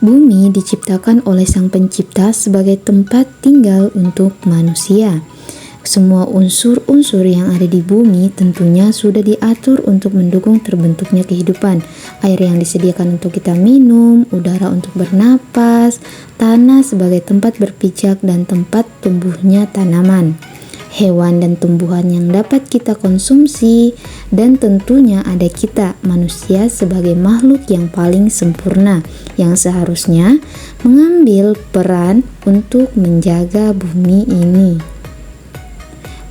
Bumi diciptakan oleh Sang Pencipta sebagai tempat tinggal untuk manusia. Semua unsur-unsur yang ada di bumi tentunya sudah diatur untuk mendukung terbentuknya kehidupan. Air yang disediakan untuk kita minum, udara untuk bernapas, tanah sebagai tempat berpijak dan tempat tumbuhnya tanaman, hewan dan tumbuhan yang dapat kita konsumsi, dan tentunya ada kita, manusia, sebagai makhluk yang paling sempurna, yang seharusnya mengambil peran untuk menjaga bumi ini.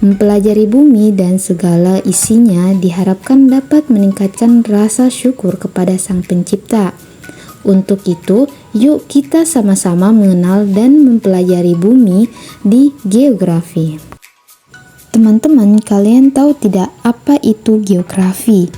Mempelajari bumi dan segala isinya diharapkan dapat meningkatkan rasa syukur kepada Sang Pencipta. Untuk itu, yuk kita sama-sama mengenal dan mempelajari bumi di geografi. Teman-teman, kalian tahu tidak apa itu geografi?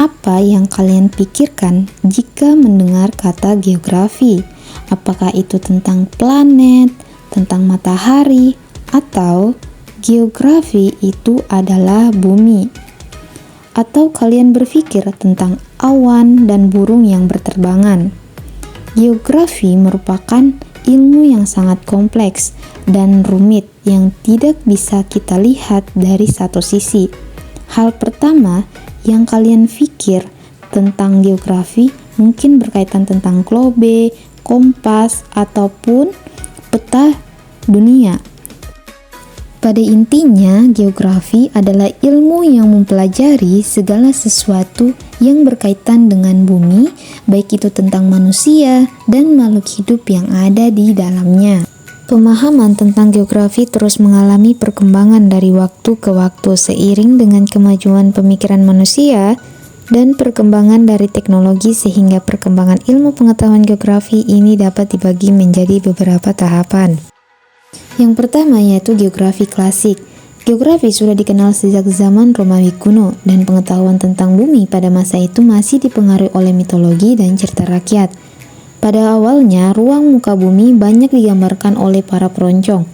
Apa yang kalian pikirkan jika mendengar kata geografi? Apakah itu tentang planet, tentang matahari, atau geografi itu adalah bumi? Atau kalian berpikir tentang awan dan burung yang berterbangan? Geografi merupakan ilmu yang sangat kompleks dan rumit yang tidak bisa kita lihat dari satu sisi. Hal pertama yang kalian pikir tentang geografi mungkin berkaitan tentang globe, kompas, ataupun peta dunia. Pada intinya, geografi adalah ilmu yang mempelajari segala sesuatu yang berkaitan dengan bumi, baik itu tentang manusia dan makhluk hidup yang ada di dalamnya. Pemahaman tentang geografi terus mengalami perkembangan dari waktu ke waktu seiring dengan kemajuan pemikiran manusia dan perkembangan dari teknologi, sehingga perkembangan ilmu pengetahuan geografi ini dapat dibagi menjadi beberapa tahapan. Yang pertama yaitu geografi klasik. Geografi sudah dikenal sejak zaman Romawi kuno, dan pengetahuan tentang bumi pada masa itu masih dipengaruhi oleh mitologi dan cerita rakyat. Pada awalnya, ruang muka bumi banyak digambarkan oleh para peroncong.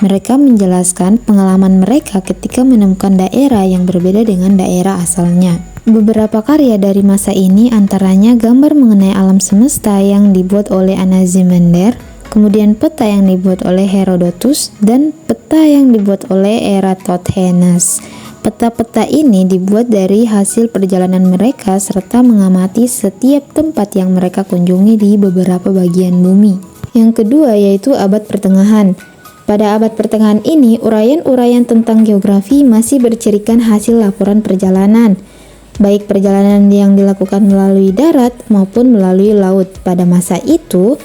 Mereka menjelaskan pengalaman mereka ketika menemukan daerah yang berbeda dengan daerah asalnya. Beberapa karya dari masa ini antaranya gambar mengenai alam semesta yang dibuat oleh Anaximander, kemudian peta yang dibuat oleh Herodotus, dan peta yang dibuat oleh Eratosthenes. Peta-peta ini dibuat dari hasil perjalanan mereka serta mengamati setiap tempat yang mereka kunjungi di beberapa bagian bumi. Yang kedua yaitu abad pertengahan. Pada abad pertengahan ini, uraian-uraian tentang geografi masih bercirikan hasil laporan perjalanan, baik perjalanan yang dilakukan melalui darat maupun melalui laut. Pada masa itu,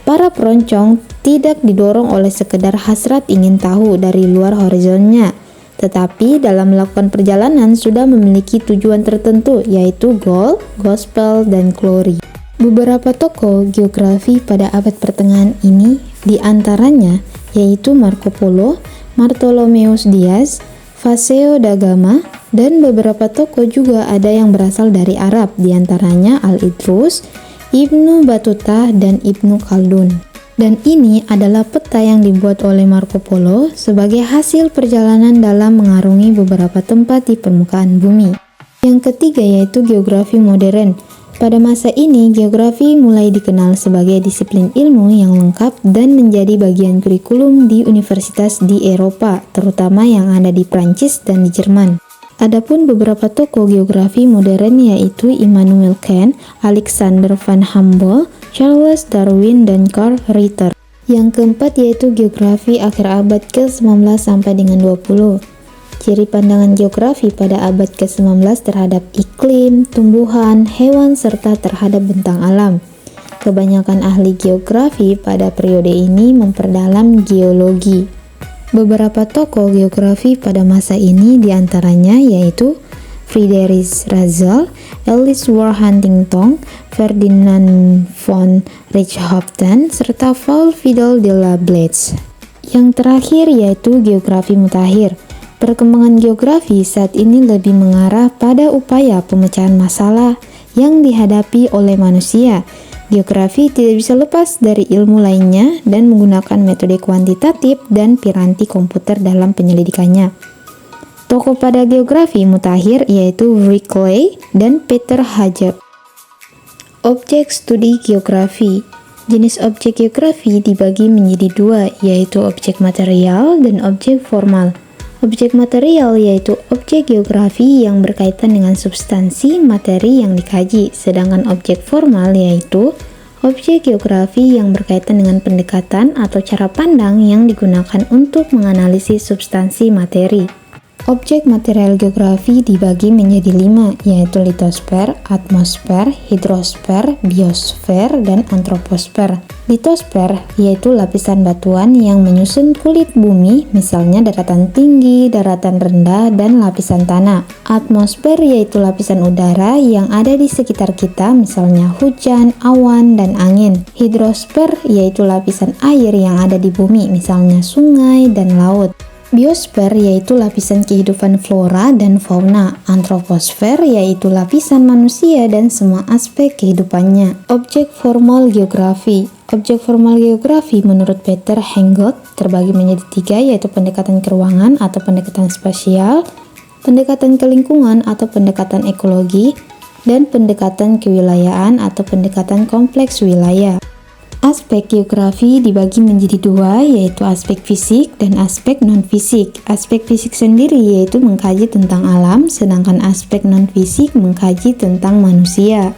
para peroncong tidak didorong oleh sekedar hasrat ingin tahu dari luar horizonnya, tetapi dalam melakukan perjalanan sudah memiliki tujuan tertentu, yaitu goal, gospel, dan glory. Beberapa tokoh geografi pada abad pertengahan ini diantaranya yaitu Marco Polo, Bartholomeus Dias, Vasco da Gama, dan beberapa tokoh juga ada yang berasal dari Arab, diantaranya Al-Idrus, Ibnu Battuta, dan Ibnu Khaldun. Dan ini adalah peta yang dibuat oleh Marco Polo sebagai hasil perjalanan dalam mengarungi beberapa tempat di permukaan bumi. Yang ketiga yaitu geografi modern. Pada masa ini, geografi mulai dikenal sebagai disiplin ilmu yang lengkap dan menjadi bagian kurikulum di universitas di Eropa, terutama yang ada di Prancis dan di Jerman. Adapun beberapa tokoh geografi modern yaitu Immanuel Kant, Alexander van Humboldt, Charles Darwin, dan Carl Ritter. Yang keempat yaitu geografi akhir abad ke-19 sampai dengan 20. Ciri pandangan geografi pada abad ke-19 terhadap iklim, tumbuhan, hewan, serta terhadap bentang alam. Kebanyakan ahli geografi pada periode ini memperdalam geologi. Beberapa tokoh geografi pada masa ini diantaranya yaitu Friedrich Russell, Ellsworth Huntington, Ferdinand von Richthofen, serta Paul Fidel de la Blaze. Yang terakhir yaitu geografi mutakhir. Perkembangan geografi saat ini lebih mengarah pada upaya pemecahan masalah yang dihadapi oleh manusia. Geografi tidak bisa lepas dari ilmu lainnya dan menggunakan metode kuantitatif dan piranti komputer dalam penyelidikannya. Tokoh pada geografi mutakhir yaitu Wrigley dan Peter Haggard. Objek studi geografi. Jenis objek geografi dibagi menjadi dua, yaitu objek material dan objek formal. Objek material yaitu objek geografi yang berkaitan dengan substansi materi yang dikaji, sedangkan objek formal yaitu objek geografi yang berkaitan dengan pendekatan atau cara pandang yang digunakan untuk menganalisis substansi materi. Objek material geografi dibagi menjadi 5, yaitu litosfer, atmosfer, hidrosfer, biosfer, dan antroposfer. Litosfer yaitu lapisan batuan yang menyusun kulit bumi, misalnya daratan tinggi, daratan rendah, dan lapisan tanah. Atmosfer yaitu lapisan udara yang ada di sekitar kita, misalnya hujan, awan, dan angin. Hidrosfer yaitu lapisan air yang ada di bumi, misalnya sungai dan laut. Biosfer yaitu lapisan kehidupan flora dan fauna. Antroposfer yaitu lapisan manusia dan semua aspek kehidupannya. Objek formal geografi. Objek formal geografi menurut Peter Henggot terbagi menjadi 3, yaitu pendekatan ke ruangan atau pendekatan spasial, pendekatan ke lingkungan atau pendekatan ekologi, dan pendekatan kewilayahan atau pendekatan kompleks wilayah. Aspek geografi dibagi menjadi 2, yaitu aspek fisik dan aspek non-fisik. Aspek fisik sendiri yaitu mengkaji tentang alam, sedangkan aspek non-fisik mengkaji tentang manusia.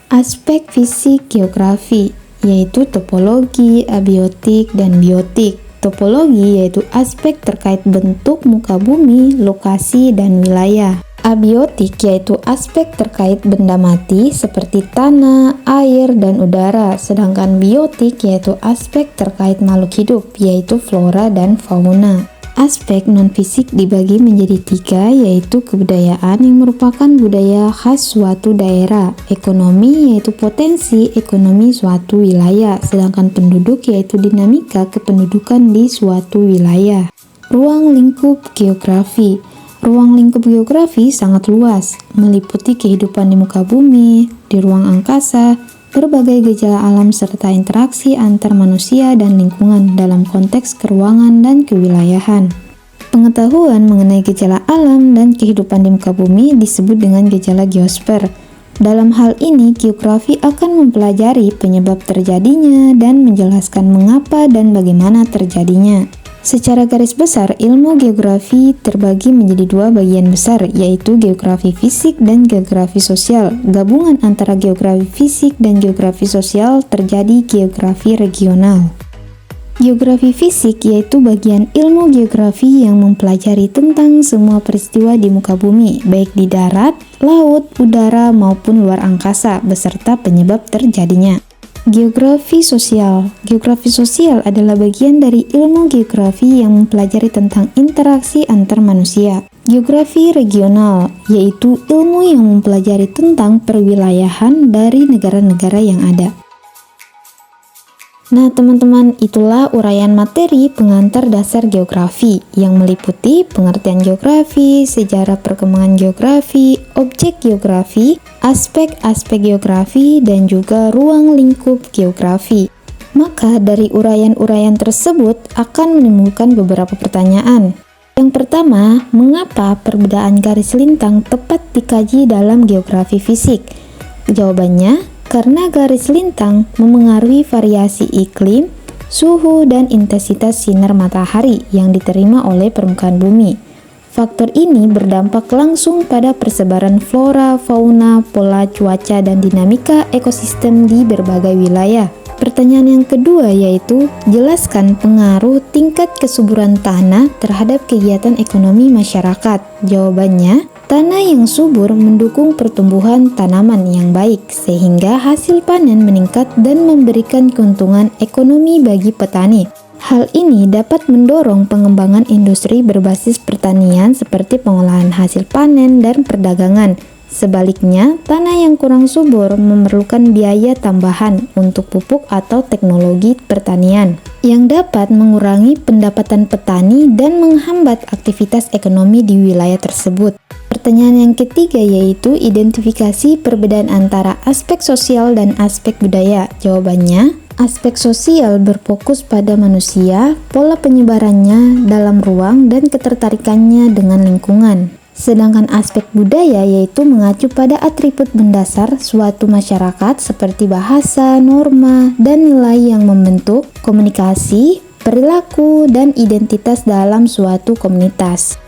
Aspek fisik geografi yaitu topologi, abiotik, dan biotik. Topologi yaitu aspek terkait bentuk muka bumi, lokasi, dan wilayah. Abiotik yaitu aspek terkait benda mati seperti tanah, air, dan udara, sedangkan biotik yaitu aspek terkait makhluk hidup yaitu flora dan fauna. Aspek non-fisik dibagi menjadi 3, yaitu kebudayaan yang merupakan budaya khas suatu daerah, ekonomi yaitu potensi ekonomi suatu wilayah, sedangkan penduduk yaitu dinamika kependudukan di suatu wilayah. Ruang lingkup geografi. Ruang lingkup geografi sangat luas, meliputi kehidupan di muka bumi, di ruang angkasa, berbagai gejala alam serta interaksi antar manusia dan lingkungan dalam konteks keruangan dan kewilayahan. Pengetahuan mengenai gejala alam dan kehidupan di muka bumi disebut dengan gejala geosfer. Dalam hal ini, geografi akan mempelajari penyebab terjadinya dan menjelaskan mengapa dan bagaimana terjadinya. Secara garis besar, ilmu geografi terbagi menjadi 2 bagian besar, yaitu geografi fisik dan geografi sosial. Gabungan antara geografi fisik dan geografi sosial terjadi geografi regional. Geografi fisik yaitu bagian ilmu geografi yang mempelajari tentang semua peristiwa di muka bumi, baik di darat, laut, udara, maupun luar angkasa, beserta penyebab terjadinya. Geografi sosial. Geografi sosial adalah bagian dari ilmu geografi yang mempelajari tentang interaksi antar manusia. Geografi regional yaitu ilmu yang mempelajari tentang perwilayahan dari negara-negara yang ada. Nah teman-teman, itulah uraian materi pengantar dasar geografi yang meliputi pengertian geografi, sejarah perkembangan geografi, objek geografi, aspek-aspek geografi, dan juga ruang lingkup geografi. Maka dari uraian-uraian tersebut akan menimbulkan beberapa pertanyaan. Yang pertama, mengapa perbedaan garis lintang tepat dikaji dalam geografi fisik? Jawabannya, karena garis lintang memengaruhi variasi iklim, suhu, dan intensitas sinar matahari yang diterima oleh permukaan bumi. Faktor ini berdampak langsung pada persebaran flora, fauna, pola cuaca, dan dinamika ekosistem di berbagai wilayah. Pertanyaan yang kedua yaitu, jelaskan pengaruh tingkat kesuburan tanah terhadap kegiatan ekonomi masyarakat. Jawabannya, tanah yang subur mendukung pertumbuhan tanaman yang baik, sehingga hasil panen meningkat dan memberikan keuntungan ekonomi bagi petani. Hal ini dapat mendorong pengembangan industri berbasis pertanian seperti pengolahan hasil panen dan perdagangan. Sebaliknya, tanah yang kurang subur memerlukan biaya tambahan untuk pupuk atau teknologi pertanian yang dapat mengurangi pendapatan petani dan menghambat aktivitas ekonomi di wilayah tersebut. Pertanyaan yang ketiga yaitu identifikasi perbedaan antara aspek sosial dan aspek budaya. Jawabannya, aspek sosial berfokus pada manusia, pola penyebarannya dalam ruang, dan ketertarikannya dengan lingkungan. Sedangkan aspek budaya yaitu mengacu pada atribut mendasar suatu masyarakat seperti bahasa, norma, dan nilai yang membentuk komunikasi, perilaku, dan identitas dalam suatu komunitas.